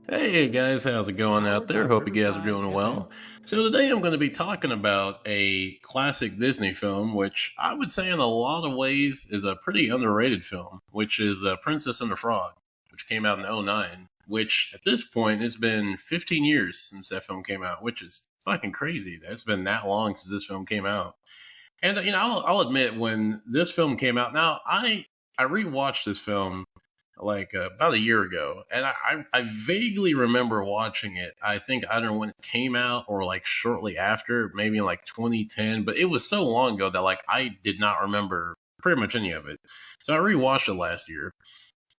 Hey guys, how's it going out there? Hope you guys are doing well. So today I'm going to be talking about a classic Disney film, which I would say in a lot of ways is a pretty underrated film, which is Princess and the Frog, which came out in '09. Which at this point it's been 15 years since that film came out, which is fucking crazy. It's been that long since this film came out. And I'll admit when this film came out, now I rewatched this film like about a year ago, and I vaguely remember watching it. I think I don't know when it came out or like shortly after, maybe in like 2010. But it was so long ago that like I did not remember pretty much any of it. So I rewatched it last year,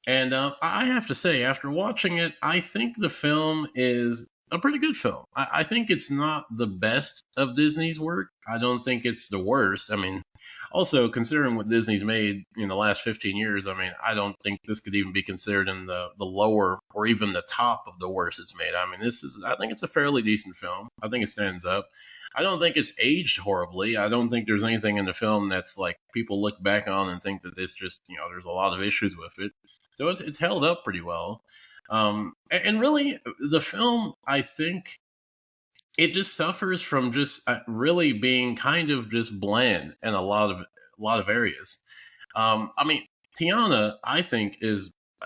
and I have to say, after watching it, I think the film is a pretty good film. I think it's not the best of Disney's work. I don't think it's the worst. I mean, also considering what Disney's made in the last 15 years, I mean, I don't think this could even be considered in the lower or even the top of the worst it's made. I mean, I think it's a fairly decent film. I think it stands up. I don't think it's aged horribly. I don't think there's anything in the film that's like people look back on and think that this just, there's a lot of issues with it. So it's held up pretty well. And really, the film, I think it just suffers from just really being kind of just bland in a lot of areas. I mean, Tiana, I think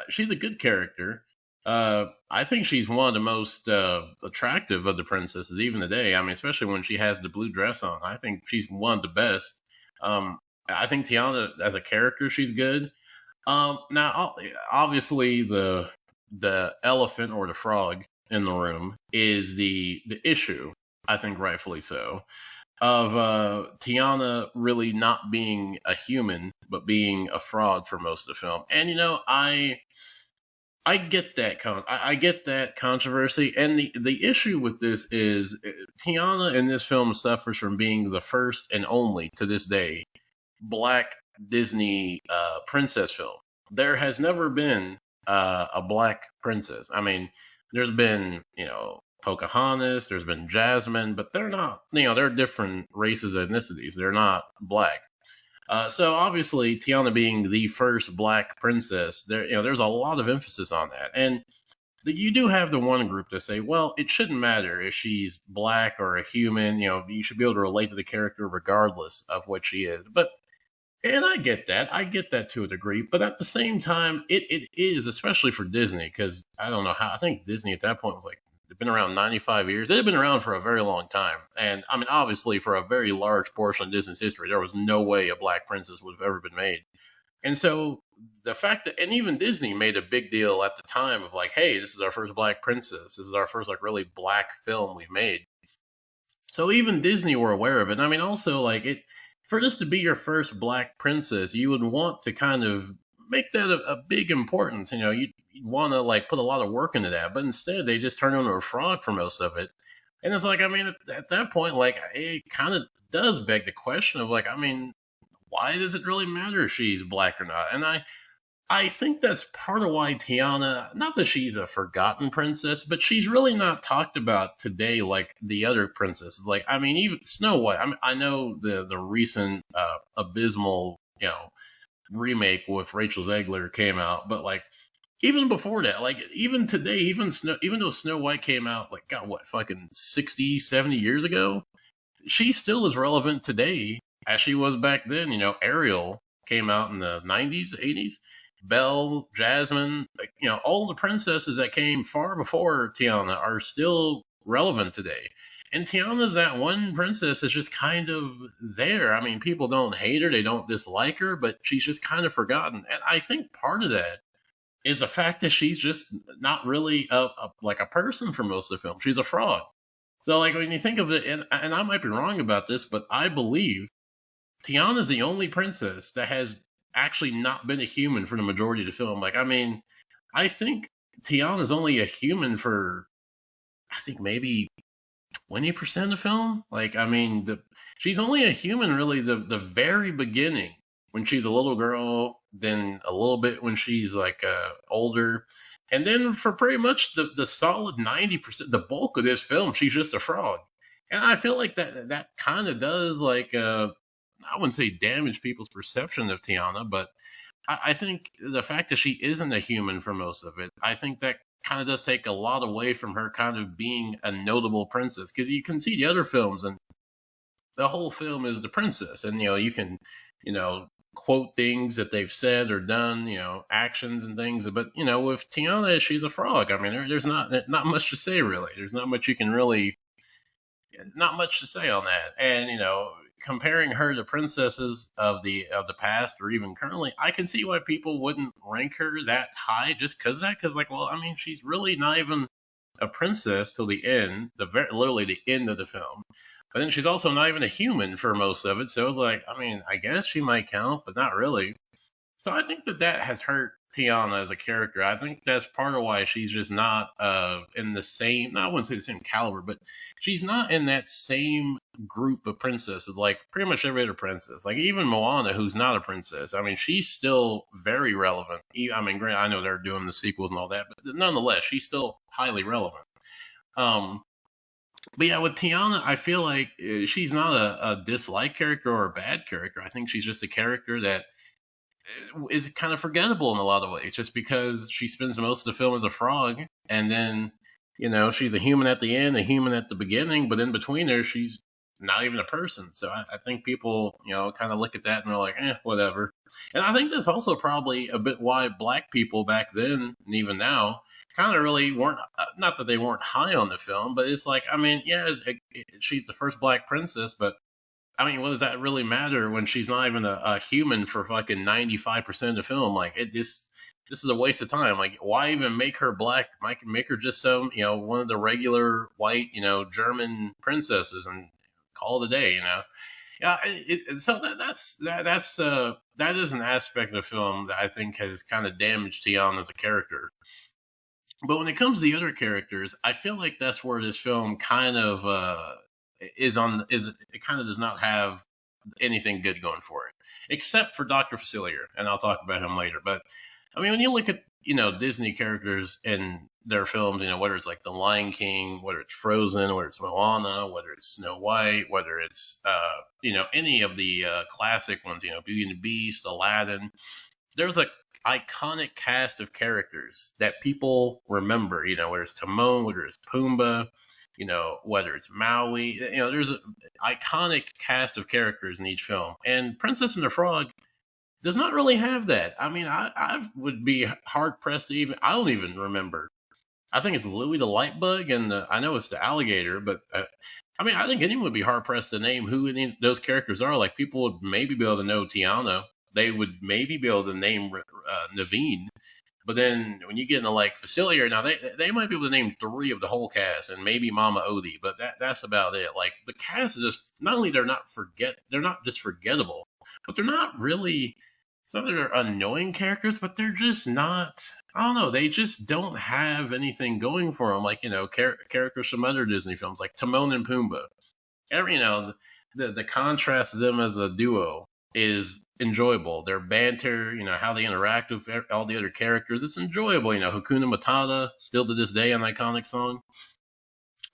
she's a good character. I think she's one of the most attractive of the princesses even today. I mean, especially when she has the blue dress on. I think she's one of the best. I think Tiana as a character, she's good. Now, obviously, the elephant or the frog in the room is the issue. I think rightfully so, of Tiana really not being a human but being a fraud for most of the film. And I get that I get that controversy, and the issue with this is Tiana in this film suffers from being the first and only to this day black Disney princess film. There has never been a black princess. I mean, there's been Pocahontas, there's been Jasmine, but they're not. They're different races and ethnicities. They're not black. So obviously, Tiana being the first black princess, there's a lot of emphasis on that, and you do have the one group to say, well, it shouldn't matter if she's black or a human. You should be able to relate to the character regardless of what she is. And I get that. I get that to a degree. But at the same time, it is, especially for Disney, because I don't know how, I think Disney at that point was like, it'd been around 95 years. It had been around for a very long time. And I mean, obviously, for a very large portion of Disney's history, there was no way a black princess would have ever been made. And so the fact that, and even Disney made a big deal at the time of like, hey, this is our first black princess. This is our first like really black film we've made. So even Disney were aware of it. I mean, also like for this to be your first black princess, you would want to kind of make that a big importance. You'd want to like put a lot of work into that, but instead they just turn into a fraud for most of it. And it's like, I mean, at that point, like it kind of does beg the question of like, I mean, why does it really matter if she's black or not? And I think that's part of why Tiana, not that she's a forgotten princess, but she's really not talked about today like the other princesses. Like, I mean, even Snow White. I mean, I know the recent abysmal, remake with Rachel Zegler came out, but like even before that, like even today, even though Snow White came out like God, what fucking 60, 70 years ago, she still is relevant today as she was back then. Ariel came out in the 90s, 80s. Belle, Jasmine, like, all the princesses that came far before Tiana are still relevant today. And Tiana's that one princess that's just kind of there. I mean, people don't hate her, they don't dislike her, but she's just kind of forgotten. And I think part of that is the fact that she's just not really like a person for most of the film. She's a fraud. So, like, when you think of it, and I might be wrong about this, but I believe Tiana's the only princess that has actually not been a human for the majority of the film. Like, I mean, I think Tiana's only a human for, I think maybe 20% of the film. Like, I mean, she's only a human really the very beginning when she's a little girl, then a little bit when she's like older. And then for pretty much the solid 90%, the bulk of this film, she's just a fraud. And I feel like that kind of does like I wouldn't say damage people's perception of Tiana, but I think the fact that she isn't a human for most of it, I think that kind of does take a lot away from her kind of being a notable princess, because you can see the other films and the whole film is the princess, and you can you know quote things that they've said or done, actions and things. But with Tiana, she's a frog. I mean, there's not much to say really. There's not much you can really, not much to say on that. And comparing her to princesses of the past or even currently, I can see why people wouldn't rank her that high just because of that. Because well, I mean, she's really not even a princess till the end, literally the end of the film. But then she's also not even a human for most of it. So it was like, I mean, I guess she might count, but not really. So I think that has hurt Tiana as a character. I think that's part of why she's just not in the same, I wouldn't say the same caliber, but she's not in that same group of princesses like pretty much every other princess. Like even Moana, who's not a princess. I mean, she's still very relevant. I mean, granted, I know they're doing the sequels and all that, but nonetheless, she's still highly relevant. But yeah, with Tiana, I feel like she's not a dislike character or a bad character. I think she's just a character that is kind of forgettable in a lot of ways, just because she spends most of the film as a frog, and then she's a human at the end, a human at the beginning, but in between there, she's not even a person. So I think people, kind of look at that and they're like, whatever. And I think that's also probably a bit why black people back then and even now kind of really weren't, not that they weren't high on the film, but it's like, I mean, yeah, she's the first black princess, but I mean, what does that really matter when she's not even a human for fucking 95% of the film? Like, this is a waste of time. Like, why even make her black? Make her just some, one of the regular white, German princesses and call it a day, Yeah, so that is an aspect of the film that I think has kind of damaged Tiana as a character. But when it comes to the other characters, I feel like that's where this film kind of it kind of does not have anything good going for it, except for Dr. Facilier, and I'll talk about him later. But I mean, when you look at Disney characters in their films, whether it's like The Lion King, whether it's Frozen, whether it's Moana, whether it's Snow White, whether it's any of the classic ones, Beauty and the Beast, Aladdin, there's a iconic cast of characters that people remember, whether it's Timon, whether it's Pumbaa, whether it's Maui, there's an iconic cast of characters in each film. And Princess and the Frog does not really have that. I mean, I would be hard pressed to even, I don't even remember. I think it's Louie the Lightbug, and I know it's the alligator, but I mean, I think anyone would be hard pressed to name who any of those characters are. Like, people would maybe be able to know Tiana. They would maybe be able to name Naveen. But then when you get into like Facilier, now they might be able to name 3 of the whole cast and maybe Mama Odie, but that's about it. Like, the cast is just, not only they're not just forgettable, but they're not really, it's not that they're annoying characters, but they're just not, I don't know, they just don't have anything going for them. Like, characters from other Disney films like Timon and Pumbaa. The contrast of them as a duo is enjoyable. Their banter, how they interact with all the other characters, it's enjoyable. Hakuna Matata, still to this day an iconic song.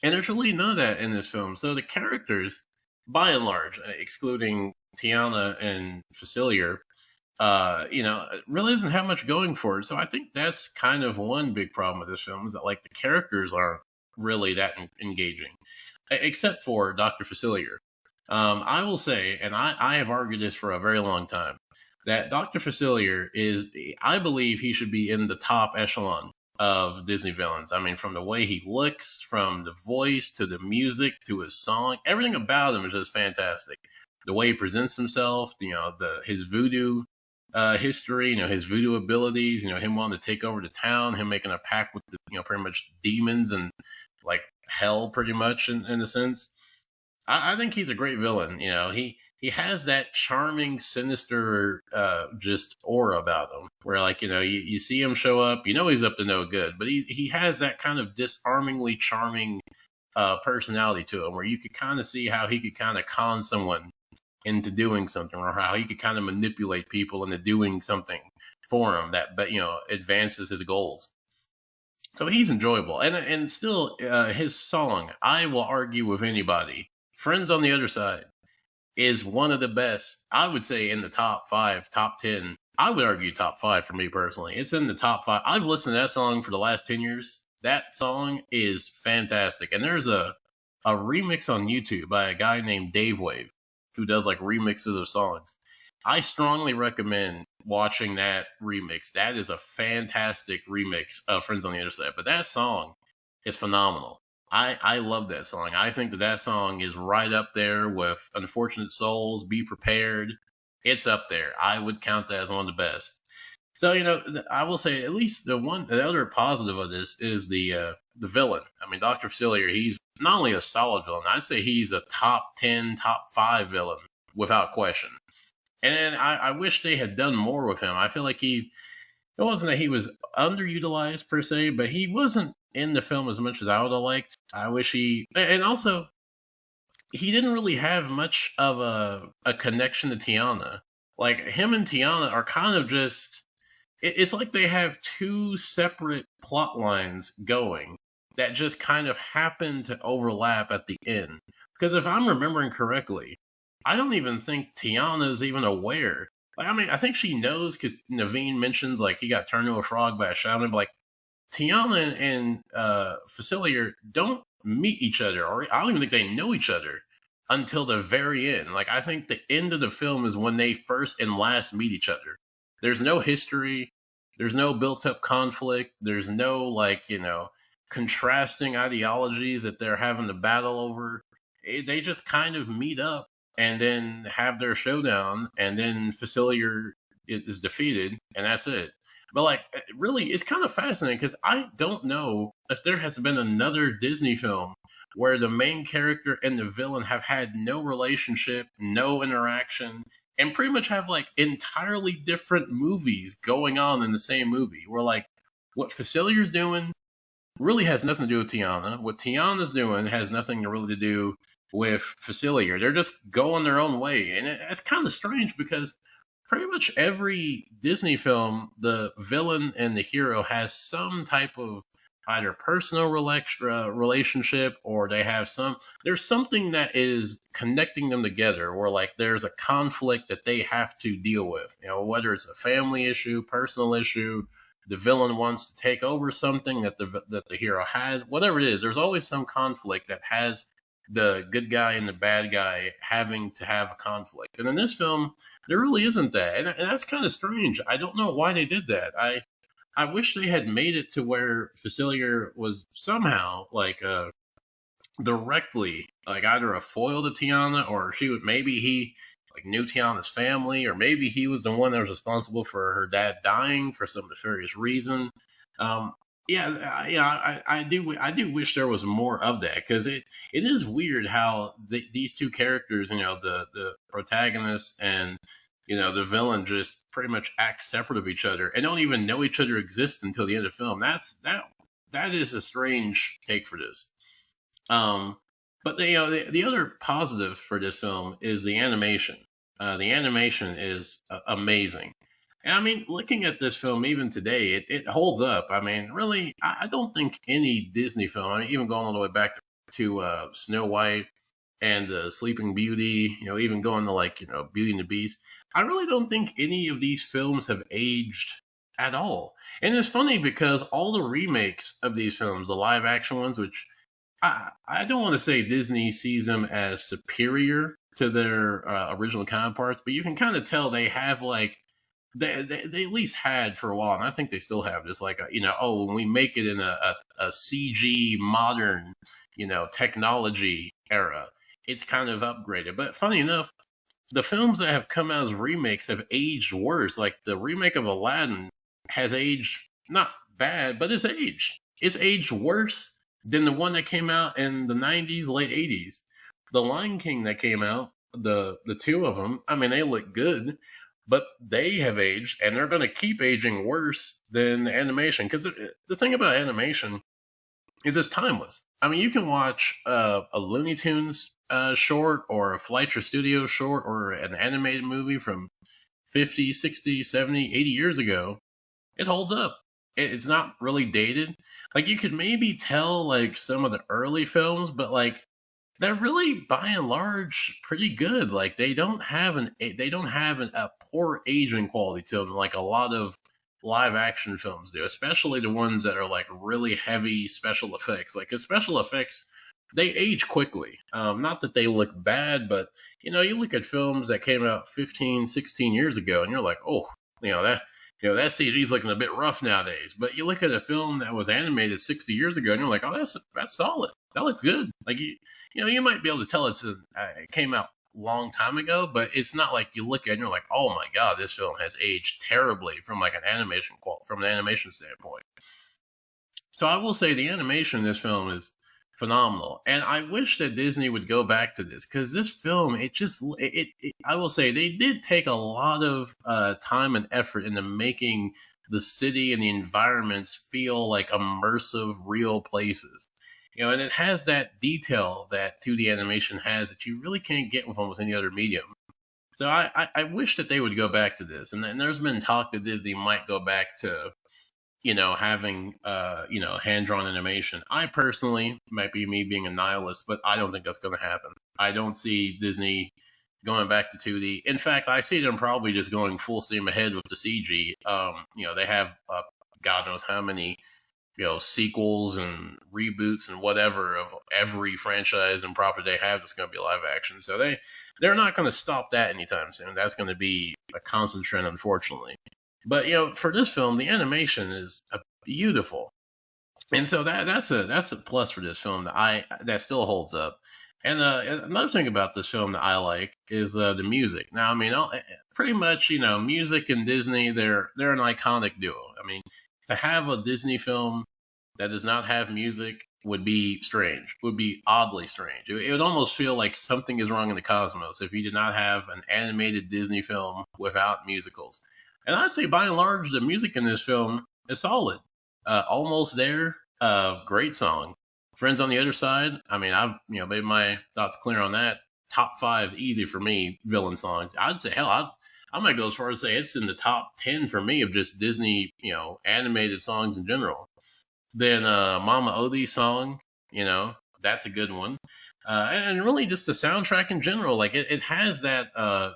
And there's really none of that in this film. So the characters, by and large, excluding Tiana and Facilier, really doesn't have much going for it. So I think that's kind of one big problem with this film, is that like the characters aren't really that engaging, except for Dr. Facilier. I will say, and I have argued this for a very long time, that Dr. Facilier I believe he should be in the top echelon of Disney villains. I mean, from the way he looks, from the voice, to the music, to his song, everything about him is just fantastic. The way he presents himself, his voodoo history, his voodoo abilities, him wanting to take over the town, him making a pact with pretty much demons and like hell pretty much in a sense. I think he's a great villain. He has that charming, sinister, just aura about him, where like you see him show up, he's up to no good, but he has that kind of disarmingly charming personality to him, where you could kind of see how he could kind of con someone into doing something, or how he could kind of manipulate people into doing something for him that advances his goals. So he's enjoyable, and still his song, I will argue with anybody, Friends on the Other Side, is one of the best, I would say, in the top 5, top 10. I would argue top 5 for me personally. It's in the top 5. I've listened to that song for the last 10 years That song is fantastic. And there's a remix on YouTube by a guy named Dave Wave who does like remixes of songs. I strongly recommend watching that remix. That is a fantastic remix of Friends on the Other Side. But that song is phenomenal. I love that song. I think that that song is right up there with Unfortunate Souls, Be Prepared. It's up there. I would count that as one of the best. So I will say at least the other positive of this is the villain. I mean, Doctor Facilier. He's not only a solid villain. I'd say he's a top 10, top 5 villain without question. And I wish they had done more with him. I feel like it wasn't that he was underutilized per se, but he wasn't in the film as much as I would have liked. I wish and also he didn't really have much of a connection to Tiana. Like him and Tiana are kind of just it's like they have two separate plot lines going that just kind of happen to overlap at the end. Because if I'm remembering correctly, I don't even think Tiana's even aware. Like, I mean, I think she knows because Naveen mentions like he got turned into a frog by a shaman. But like Tiana and Facilier don't meet each other, or I don't even think they know each other until the very end. Like, I think the end of the film is when they first and last meet each other. There's no history. There's no built up conflict. There's no, like, contrasting ideologies that they're having to battle over. They just kind of meet up and then have their showdown, and then Facilier is defeated, and that's it. But, like, really, it's kind of fascinating because I don't know if there has been another Disney film where the main character and the villain have had no relationship, no interaction, and pretty much have like entirely different movies going on in the same movie. Where like what Facilier's doing really has nothing to do with Tiana. What Tiana's doing has nothing to really to do with Facilier. They're just going their own way, and it's kind of strange because pretty much every Disney film, the villain and the hero has some type of either personal relationship, or they have there's something that is connecting them together, or like there's a conflict that they have to deal with, whether it's a family issue, personal issue, the villain wants to take over something that the hero has, whatever it is. There's always some conflict that has the good guy and the bad guy having to have a conflict. And in this film, there really isn't that, and that's kind of strange. I don't know why they did that. I wish they had made it to where Facilier was somehow like directly like either a foil to Tiana, or maybe he like knew Tiana's family, or maybe he was the one that was responsible for her dad dying for some nefarious reason. I do wish there was more of that, because it is weird how these two characters, the protagonist and the villain, just pretty much act separate of each other and don't even know each other exist until the end of the film. That is a strange take for this. But the other positive for this film is the animation. The animation is amazing. And I mean, looking at this film even today, it holds up. I mean, really, I don't think any Disney film, I mean, even going all the way back to Snow White and Sleeping Beauty, even going to like, Beauty and the Beast, I really don't think any of these films have aged at all. And it's funny because all the remakes of these films, the live action ones, which I don't want to say Disney sees them as superior to their original counterparts, but you can kind of tell they have like, they at least had for a while, and I think they still have this like, when we make it in a CG modern, technology era, it's kind of upgraded. But funny enough, the films that have come out as remakes have aged worse. Like the remake of Aladdin has aged not bad, but it's aged worse than the one that came out in the 90s, late 80s. The Lion King that came out, the two of them, I mean, they look good, but they have aged, and they're going to keep aging worse than animation. Because the thing about animation is it's timeless. I mean, you can watch a Looney Tunes short, or a Fleischer Studios short, or an animated movie from 50, 60, 70, 80 years ago. It holds up. It's not really dated. Like, you could maybe tell, like, some of the early films, but, like, they're really, by and large, pretty good. Like, they don't have a poor aging quality to them, like a lot of live action films do, especially the ones that are like really heavy special effects. Like, 'cause special effects, they age quickly. Not that they look bad, but you look at films that came out 15, 16 years ago, and you're like, oh, that that CG is looking a bit rough nowadays. But you look at a film that was animated 60 years ago, and you're like, oh, that's solid. That looks good. Like you might be able to tell it came out long time ago, but it's not like you look at it and you're like, oh my god, this film has aged terribly from like from an animation standpoint. So I will say the animation in this film is phenomenal, and I wish that Disney would go back to this because this film, I will say they did take a lot of time and effort into making the city and the environments feel like immersive, real places. And it has that detail that 2D animation has that you really can't get with almost any other medium. So I wish that they would go back to this, and there's been talk that Disney might go back to having hand drawn animation. I personally, might be me being a nihilist, but I don't think that's going to happen. I don't see Disney going back to 2D. In fact, I see them probably just going full steam ahead with the CG. They have God knows how many sequels and reboots and whatever of every franchise and property they have that's going to be live action. So they're not going to stop that anytime soon. That's going to be a constant trend, unfortunately. But for this film, the animation is beautiful, and so that's a plus for this film that still holds up. And another thing about this film that I like is the music. Now, I mean, pretty much music and Disney, they're an iconic duo. I mean, to have a Disney film that does not have music would be strange, would be oddly strange. It would almost feel like something is wrong in the cosmos if you did not have an animated Disney film without musicals. And I'd say by and large, the music in this film is solid. Almost There, great song. Friends on the Other Side, I mean, I've made my thoughts clear on that. Top 5, easy for me, villain songs. I'd say, hell, I might go as far as say it's in the top 10 for me of just Disney, animated songs in general. Then Mama Odie's song, that's a good one. And really just the soundtrack in general, like it has that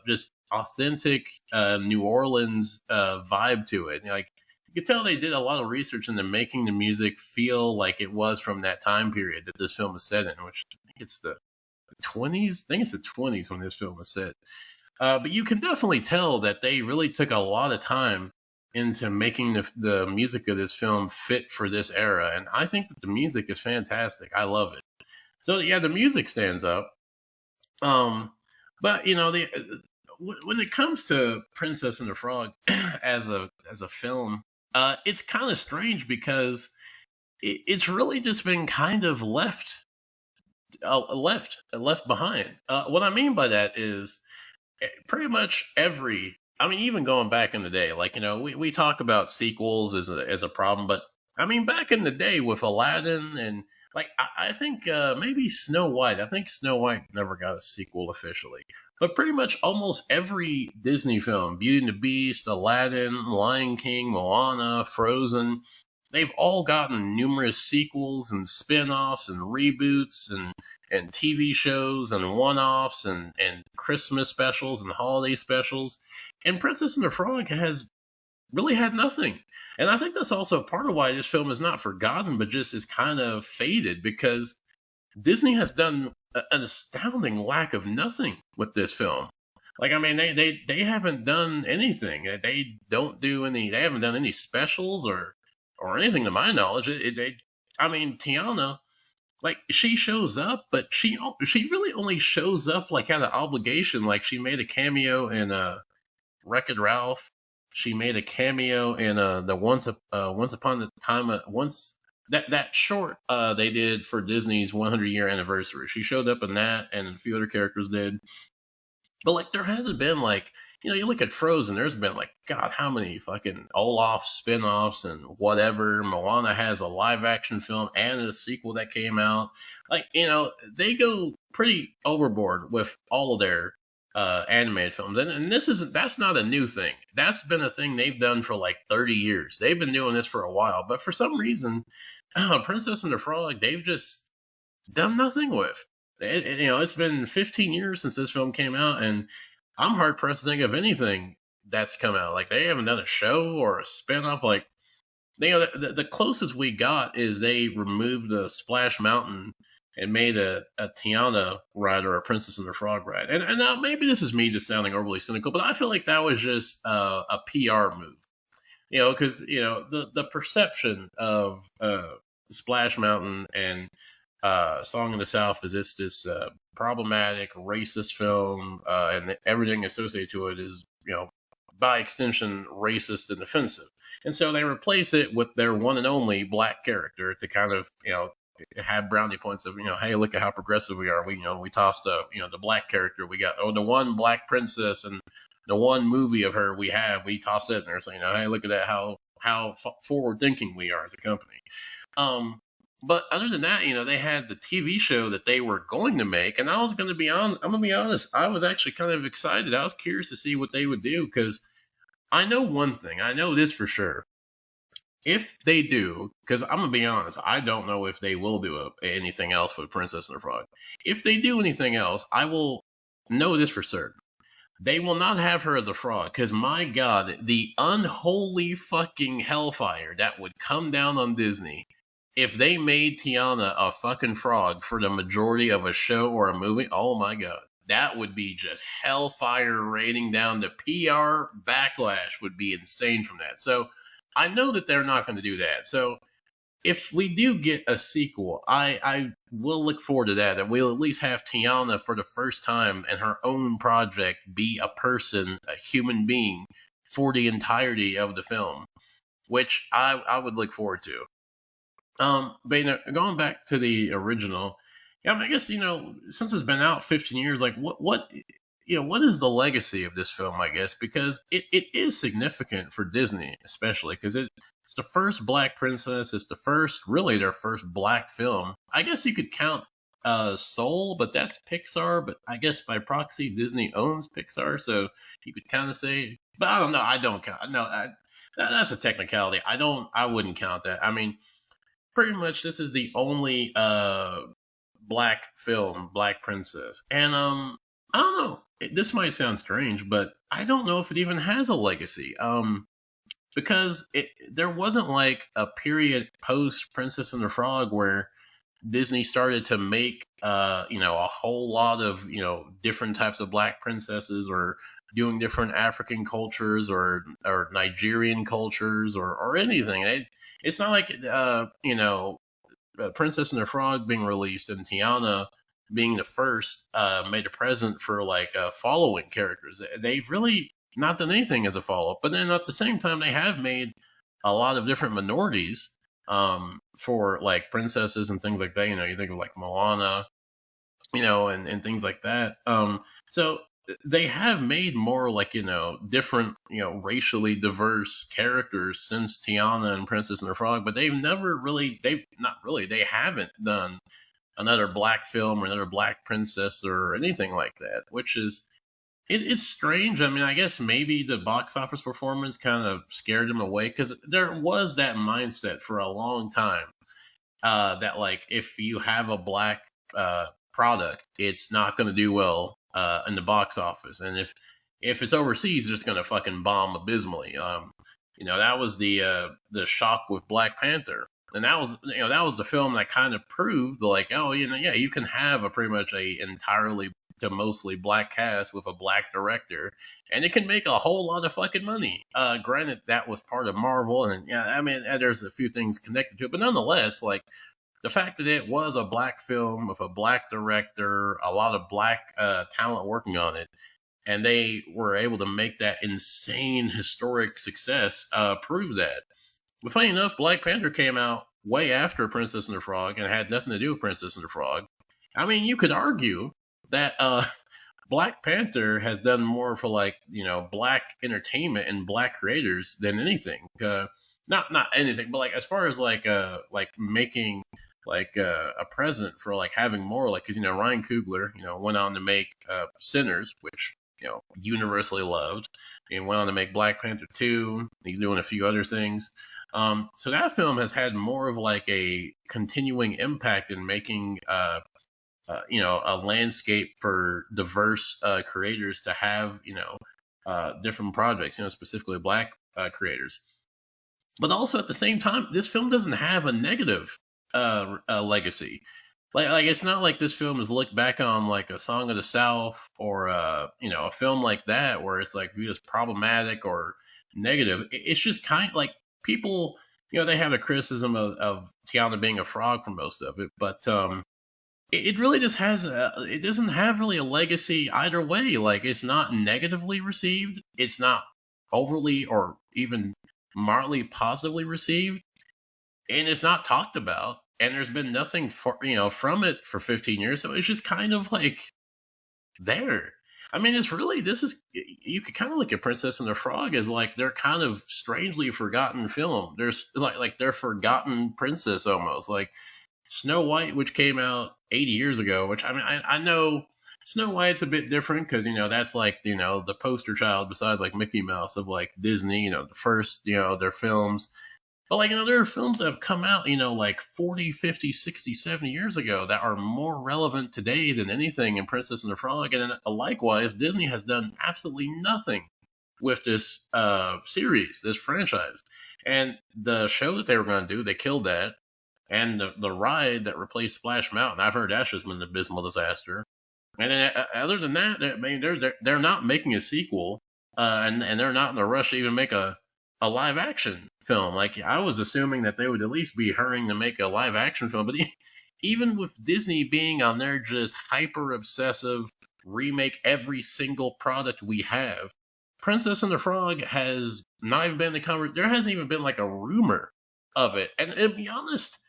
just authentic New Orleans vibe to it. Like you could tell they did a lot of research into making the music feel like it was from that time period that this film is set in, which I think it's the 20s. I think it's the 20s when this film was set. But you can definitely tell that they really took a lot of time into making the music of this film fit for this era. And I think that the music is fantastic. I love it. So yeah, the music stands up. But when it comes to Princess and the Frog as a film, it's kind of strange because it's really just been kind of left behind. What I mean by that is pretty much even going back in the day, like we talk about sequels as a problem, but I mean back in the day with Aladdin and like I think maybe Snow White. I think Snow White never got a sequel officially, but pretty much almost every Disney film, Beauty and the Beast, Aladdin, Lion King, Moana, Frozen, they've all gotten numerous sequels and spin-offs and reboots and TV shows and one-offs and Christmas specials and holiday specials. And Princess and the Frog has really had nothing. And I think that's also part of why this film is not forgotten, but just is kind of faded because Disney has done an astounding lack of nothing with this film. Like, I mean, they haven't done anything. They haven't done any specials or anything to my knowledge. Tiana, like she shows up, but she really only shows up like out of obligation. Like she made a cameo in Wreck-It Ralph. She made a cameo in the Once Upon a Time that short they did for Disney's 100-year anniversary. She showed up in that, and a few other characters did. But like there hasn't been like you look at Frozen, there's been like God, how many fucking Olaf spin-offs and whatever. Moana has a live action film and a sequel that came out. Like, they go pretty overboard with all of their animated films. And that's not a new thing. That's been a thing they've done for like 30 years. They've been doing this for a while, but for some reason, Princess and the Frog, they've just done nothing with. It's been 15 years since this film came out, and I'm hard pressed to think of anything that's come out. Like they haven't done a show or a spinoff. Like the closest we got is they removed the Splash Mountain and made a Tiana ride or a Princess and the Frog ride. And now maybe this is me just sounding overly cynical, but I feel like that was just a PR move. Because the perception of Splash Mountain and Song in the South is it's this problematic, racist film, and everything associated to it is, by extension, racist and offensive. And so they replace it with their one and only black character to kind of, have brownie points of, hey, look at how progressive we are. We tossed the black character. We got, the one black princess and the one movie of her we tossed it in there saying, hey, look at that, how forward thinking we are as a company. But other than that, they had the TV show that they were going to make, and I'm going to be honest, I was actually kind of excited. I was curious to see what they would do, because I know one thing. I know this for sure. If they do, because I'm going to be honest, I don't know if they will do anything else for the Princess and the Frog. If they do anything else, I will know this for certain. They will not have her as a frog, because my God, the unholy fucking hellfire that would come down on Disney if they made Tiana a fucking frog for the majority of a show or a movie. Oh my God. That would be just hellfire raining down. The PR backlash would be insane from that. So I know that they're not going to do that. So if we do get a sequel, I will look forward to that. And we'll at least have Tiana for the first time in her own project be a person, a human being, for the entirety of the film, which I would look forward to. But going back to the original, I guess since it's been out 15 years, like what is the legacy of this film? I guess because it is significant for Disney, especially because it's the first Black princess. It's really their first Black film. I guess you could count Soul, but that's Pixar. But I guess by proxy, Disney owns Pixar, so you could kind of say. But I don't know. I don't count. No, that's a technicality. I wouldn't count that. I mean, pretty much this is the only Black film, Black princess, and I don't know. This might sound strange, but I don't know if it even has a legacy. Because there wasn't like a period post Princess and the Frog where Disney started to make a whole lot of different types of Black princesses, or doing different African cultures or Nigerian cultures or anything. It's not like Princess and the Frog being released and Tiana being the first made a present for like following characters. They've really not done anything as a follow-up, but then at the same time they have made a lot of different minorities for like princesses and things like that. You think of like Moana, and things like that. So they have made more like different racially diverse characters since Tiana and Princess and the Frog, but they haven't done another Black film or another Black princess or anything like that, which is it's strange. I mean, I guess maybe the box office performance kind of scared them away, because there was that mindset for a long time that like if you have a Black product, it's not going to do well in the box office, and if it's overseas, it's just going to fucking bomb abysmally. That was the shock with Black Panther. And that was the film that kind of proved like, you can have pretty much a entirely to mostly Black cast with a Black director, and it can make a whole lot of fucking money. Granted, that was part of Marvel, and there's a few things connected to it, but nonetheless, like the fact that it was a Black film with a Black director, a lot of Black talent working on it, and they were able to make that insane historic success, proves that. But funny enough, Black Panther came out way after Princess and the Frog and had nothing to do with Princess and the Frog. I mean, you could argue that Black Panther has done more for like Black entertainment and Black creators than anything. Not anything, but like as far as like making like a present for like having more, like because Ryan Coogler went on to make Sinners, which universally loved, and went on to make Black Panther 2. He's doing a few other things. So that film has had more of like a continuing impact in making, a landscape for diverse creators to have, different projects, specifically black creators. But also at the same time, this film doesn't have a negative legacy. Like it's not like this film is looked back on like a Song of the South or a film like that where it's like viewed as problematic or negative. It's just kind of like people, they have a criticism of Tiana being a frog for most of it, but it really just it doesn't have really a legacy either way. Like it's not negatively received, it's not overly or even mildly positively received, and it's not talked about, and there's been nothing from it for 15 years, so it's just kind of like there. I mean, you could kind of look at Princess and the Frog as like they're kind of strangely forgotten film. There's like they're forgotten princess almost, like Snow White, which came out 80 years ago, which I mean, I know Snow White's a bit different because, that's like, the poster child besides like Mickey Mouse of like Disney, the first, their films. But like, there are films that have come out, like 40, 50, 60, 70 years ago that are more relevant today than anything in Princess and the Frog. And then, likewise, Disney has done absolutely nothing with this series, this franchise. And the show that they were going to do, they killed that. And the ride that replaced Splash Mountain, I've heard that's just been an abysmal disaster. And then, other than that, I mean, they're not making a sequel, and they're not in a rush to even make a live action film. Like I was assuming that they would at least be hurrying to make a live action film, but even with Disney being on their just hyper obsessive remake every single product we have, Princess and the Frog has not even been there hasn't even been like a rumor of it. And to be honest,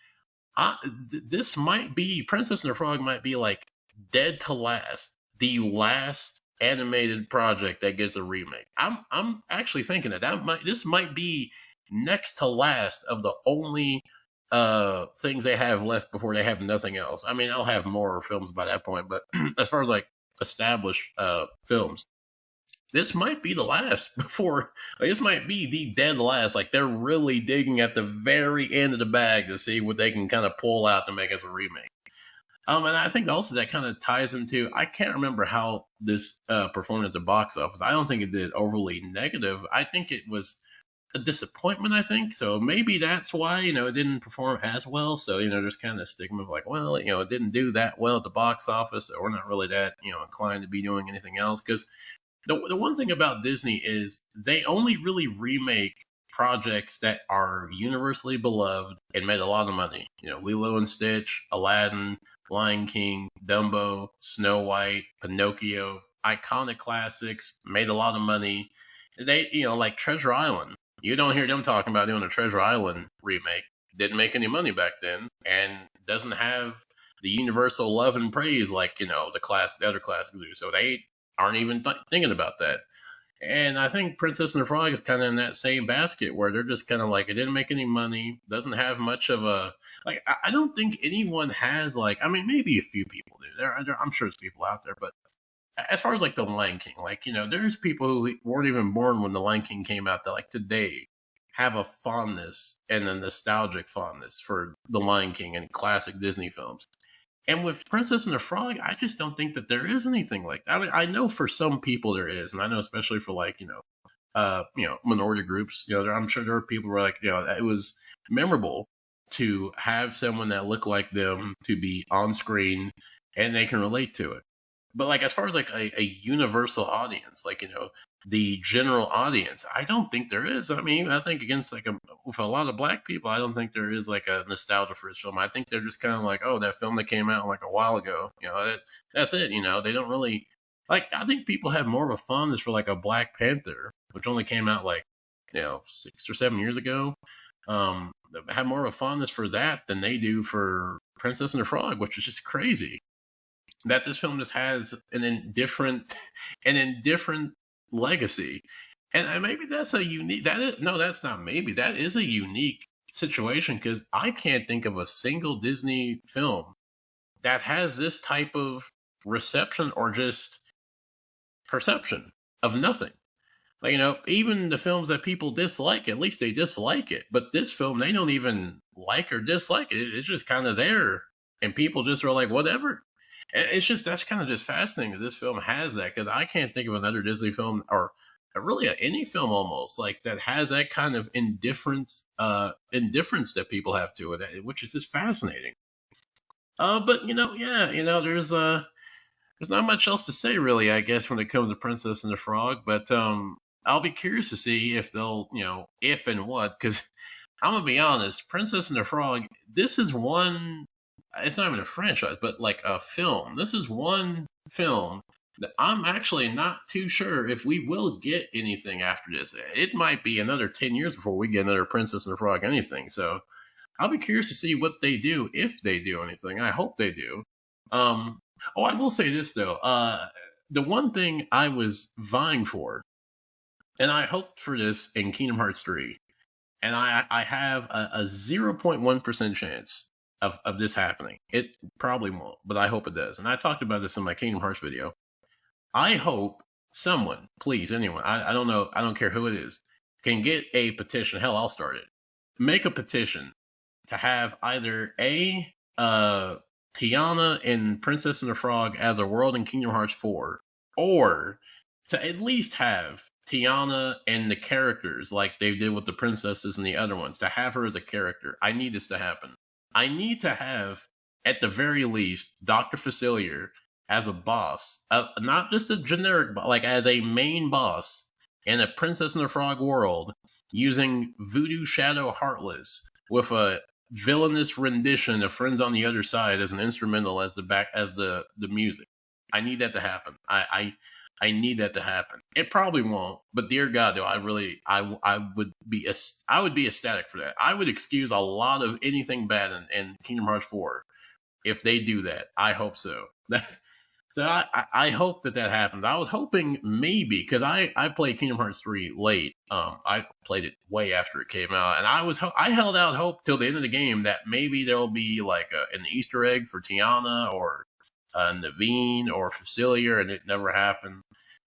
this might be Princess and the Frog might be like dead to last, the last animated project that gets a remake. I'm actually thinking this might be next to last of the only things they have left before they have nothing else. I mean, I'll have more films by that point, but as far as like established films, this might be the last before. Like, this might be the dead last. Like they're really digging at the very end of the bag to see what they can kind of pull out to make us a remake. And I think also that kind of ties into, I can't remember how this performed at the box office. I don't think it did overly negative. I think it was a disappointment, I think. So maybe that's why, it didn't perform as well. So, there's kind of a stigma of like, well, it didn't do that well at the box office. So we're not really that, inclined to be doing anything else. Because the one thing about Disney is they only really remake projects that are universally beloved and made a lot of money. Lilo and Stitch, Aladdin, Lion King, Dumbo, Snow White, Pinocchio, iconic classics, made a lot of money. They, like Treasure Island. You don't hear them talking about doing a Treasure Island remake. Didn't make any money back then and doesn't have the universal love and praise like, the other classics do. So they aren't even thinking about that. And I think Princess and the Frog is kind of in that same basket where they're just kind of like, it didn't make any money, doesn't have much of a, like, I don't think anyone has like, I mean, maybe a few people do. I'm sure there's people out there, but as far as like The Lion King, like, there's people who weren't even born when The Lion King came out that like today have a fondness and a nostalgic fondness for The Lion King and classic Disney films. And with Princess and the Frog, I just don't think that there is anything like that. I mean, I know for some people there is, and I know especially for like, minority groups, I'm sure there are people who are like, it was memorable to have someone that looked like them to be on screen and they can relate to it. But like, as far as like a universal audience, like, the general audience, I don't think there is. I mean, I think against like with a lot of black people, I don't think there is like a nostalgia for this film. I think they're just kind of like, oh, that film that came out like a while ago, that's it. They don't really like. I think people have more of a fondness for like a Black Panther, which only came out like 6 or 7 years ago. Have more of a fondness for that than they do for Princess and the Frog, which is just crazy. That this film just has an indifferent legacy. And maybe that's a unique, that's not maybe, that is a unique situation because I can't think of a single Disney film that has this type of reception or just perception of nothing. Like, even the films that people dislike, at least they dislike it. But this film, they don't even like or dislike it. It's just kind of there. And people just are like, whatever. It's just, that's kind of just fascinating that this film has that, because I can't think of another Disney film or really any film almost like that has that kind of indifference that people have to it, which is just fascinating. But yeah, there's not much else to say really, I guess, when it comes to Princess and the Frog. But I'll be curious to see if they'll, if and what, because I'm gonna be honest, Princess and the Frog. This is one. It's not even a franchise, but like a film. This is one film that I'm actually not too sure if we will get anything after this. It might be another 10 years before we get another Princess and the Frog anything. So I'll be curious to see what they do if they do anything. I hope they do. Um, oh, I will say this though. The one thing I was vying for, and I hoped for this in Kingdom Hearts 3, and I have a 0.1% chance of this happening. It probably won't, but I hope it does. And I talked about this in my Kingdom Hearts video. I hope someone, please, anyone, I don't know, I don't care who it is, can get a petition. Hell, I'll start it. Make a petition to have either Tiana and Princess and the Frog as a world in Kingdom Hearts 4, or to at least have Tiana and the characters like they did with the princesses and the other ones, to have her as a character. I need this to happen. I need to have, at the very least, Dr. Facilier as a boss, not just a generic, like as a main boss in a Princess and the Frog world, using Voodoo Shadow Heartless with a villainous rendition of Friends on the Other Side as an instrumental as the music. I need that to happen. I need that to happen. It probably won't, but dear God, though, I would be ecstatic for that. I would excuse a lot of anything bad in Kingdom Hearts 4 if they do that. I hope so. So I hope that happens. I was hoping maybe, because I played Kingdom Hearts 3 late. I played it way after it came out, and I held out hope till the end of the game that maybe there'll be like an Easter egg for Tiana or Naveen or Facilier, and it never happened.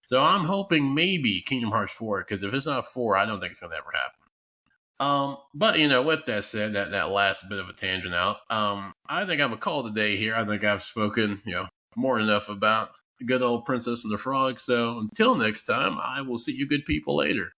So I'm hoping maybe Kingdom Hearts 4, because if it's not 4, I don't think it's gonna ever happen. But with that said, that last bit of a tangent out, I think I'm gonna call it a day here. I think I've spoken, more than enough about good old Princess and the Frog. So until next time, I will see you good people later.